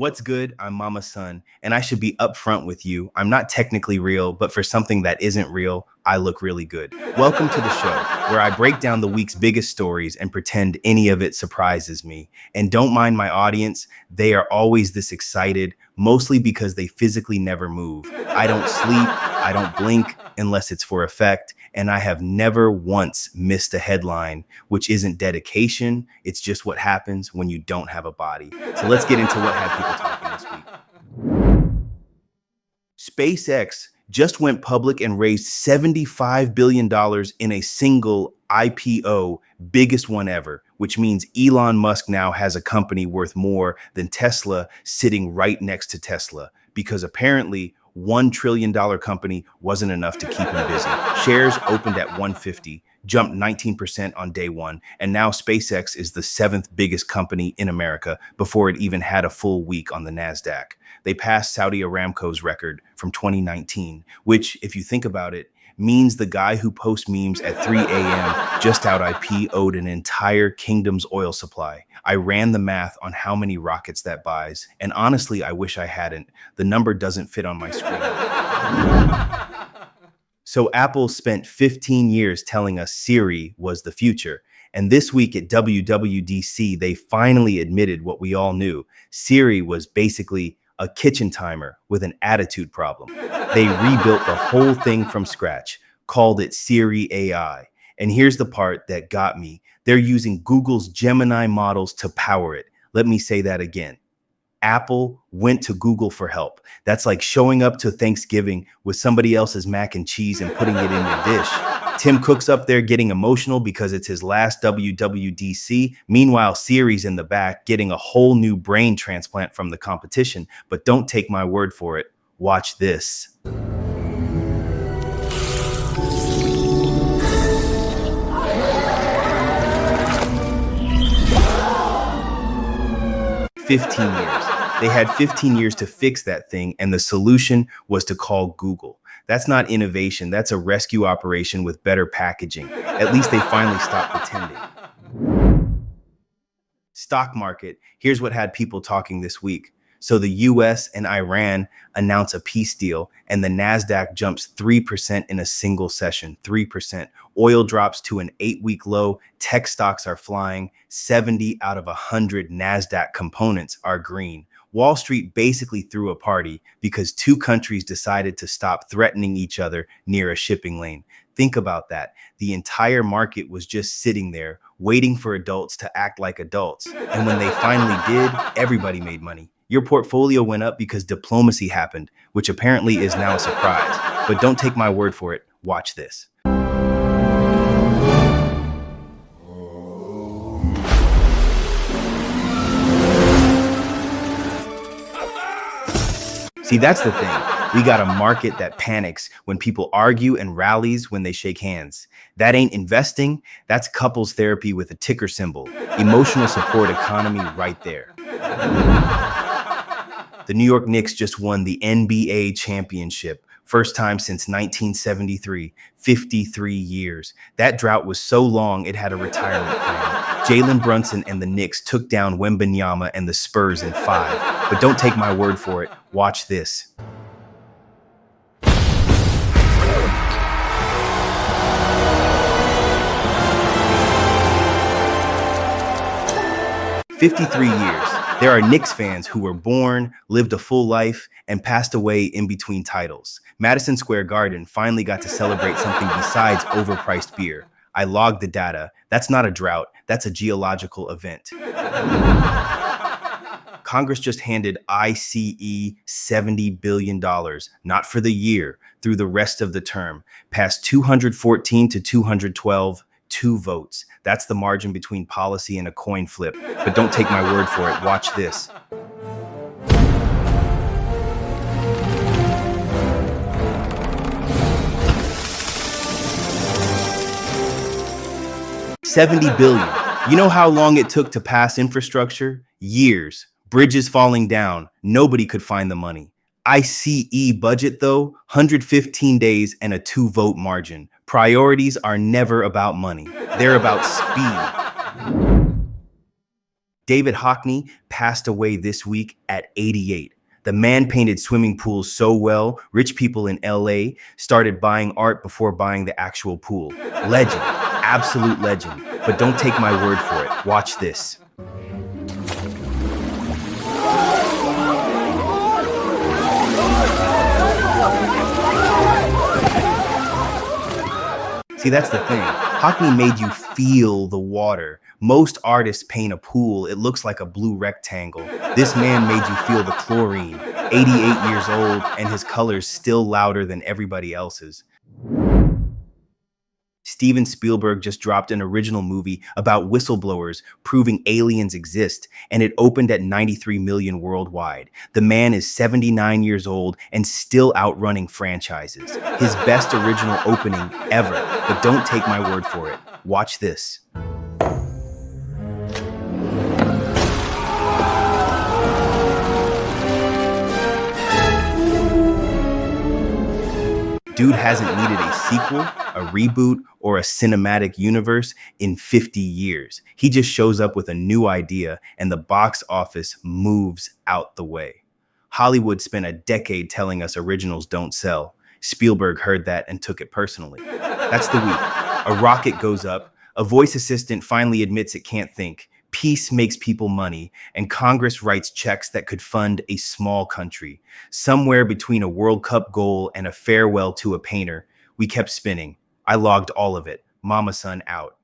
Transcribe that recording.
What's good? I'm MamaSon, and I should be upfront with you. I'm not technically real, but for something that isn't real, I look really good. Welcome to the show, where I break down the week's biggest stories and pretend any of it surprises me. And don't mind my audience, they are always this excited, mostly because they physically never move. I don't sleep, I don't blink unless it's for effect, and I have never once missed a headline, which isn't dedication, it's just what happens when you don't have a body. So let's get into what had people talking this week. SpaceX just went public and raised $75 billion in a single IPO, biggest one ever, which means Elon Musk now has a company worth more than Tesla sitting right next to Tesla, because apparently $1 trillion company wasn't enough to keep him busy. Shares opened at 150, jumped 19% on day one, and now SpaceX is the seventh biggest company in America before it even had a full week on the Nasdaq. They passed Saudi Aramco's record from 2019, which, if you think about it, means the guy who posts memes at 3 a.m. just out IPO'd an entire kingdom's oil supply. I ran the math on how many rockets that buys, and honestly, I wish I hadn't. The number doesn't fit on my screen. So Apple spent 15 years telling us Siri was the future. And this week at WWDC, they finally admitted what we all knew. Siri was basically a kitchen timer with an attitude problem. They rebuilt the whole thing from scratch, called it Siri AI. And here's the part that got me. They're using Google's Gemini models to power it. Let me say that again. Apple went to Google for help. That's like showing up to Thanksgiving with somebody else's mac and cheese and putting it in your dish. Tim Cook's up there getting emotional because it's his last WWDC. Meanwhile, Siri's in the back getting a whole new brain transplant from the competition. But don't take my word for it. Watch this. 15 years. They had 15 years to fix that thing, and the solution was to call Google. That's not innovation. That's a rescue operation with better packaging. At least they finally stopped pretending. Stock market. Here's what had people talking this week. So the US and Iran announce a peace deal, and the Nasdaq jumps 3% in a single session, 3%. Oil drops to an 8-week low. Tech stocks are flying. 70 out of 100 Nasdaq components are green. Wall Street basically threw a party because two countries decided to stop threatening each other near a shipping lane. Think about that. The entire market was just sitting there waiting for adults to act like adults. And when they finally did, everybody made money. Your portfolio went up because diplomacy happened, which apparently is now a surprise. But don't take my word for it. Watch this. See, that's the thing. We got a market that panics when people argue and rallies when they shake hands. That ain't investing. That's couples therapy with a ticker symbol. Emotional support economy right there. The New York Knicks just won the NBA championship. First time since 1973, 53 years. That drought was so long it had a retirement plan. Jalen Brunson and the Knicks took down Wembanyama and the Spurs in 5. But don't take my word for it. Watch this. "53 years. There are Knicks fans who were born, lived a full life, and passed away in between titles. Madison Square Garden finally got to celebrate something besides overpriced beer. I logged the data. That's not a drought. That's a geological event." Congress just handed ICE $70 billion, not for the year, through the rest of the term. Passed 214 to 212. 2 votes. That's the margin between policy and a coin flip. But don't take my word for it. Watch this. $70 billion. You know how long it took to pass infrastructure? Years. Bridges falling down. Nobody could find the money. ICE budget, though, 115 days and a 2-vote margin. Priorities are never about money. They're about speed. David Hockney passed away this week at 88. The man painted swimming pools so well, rich people in LA started buying art before buying the actual pool. Legend, absolute legend. But don't take my word for it. Watch this. See, that's the thing. Hockney made you feel the water. Most artists paint a pool, it looks like a blue rectangle. This man made you feel the chlorine. 88 years old, and his color's still louder than everybody else's. Steven Spielberg just dropped an original movie about whistleblowers proving aliens exist, and it opened at 93 million worldwide. The man is 79 years old and still outrunning franchises. His best original opening ever, but don't take my word for it. Watch this. Dude hasn't needed a sequel, a reboot, or a cinematic universe in 50 years. He just shows up with a new idea and the box office moves out the way. Hollywood spent a decade telling us originals don't sell. Spielberg heard that and took it personally. That's the week. A rocket goes up, a voice assistant finally admits it can't think, peace makes people money, and Congress writes checks that could fund a small country. Somewhere between a World Cup goal and a farewell to a painter, we kept spinning. I logged all of it. MamaSon out.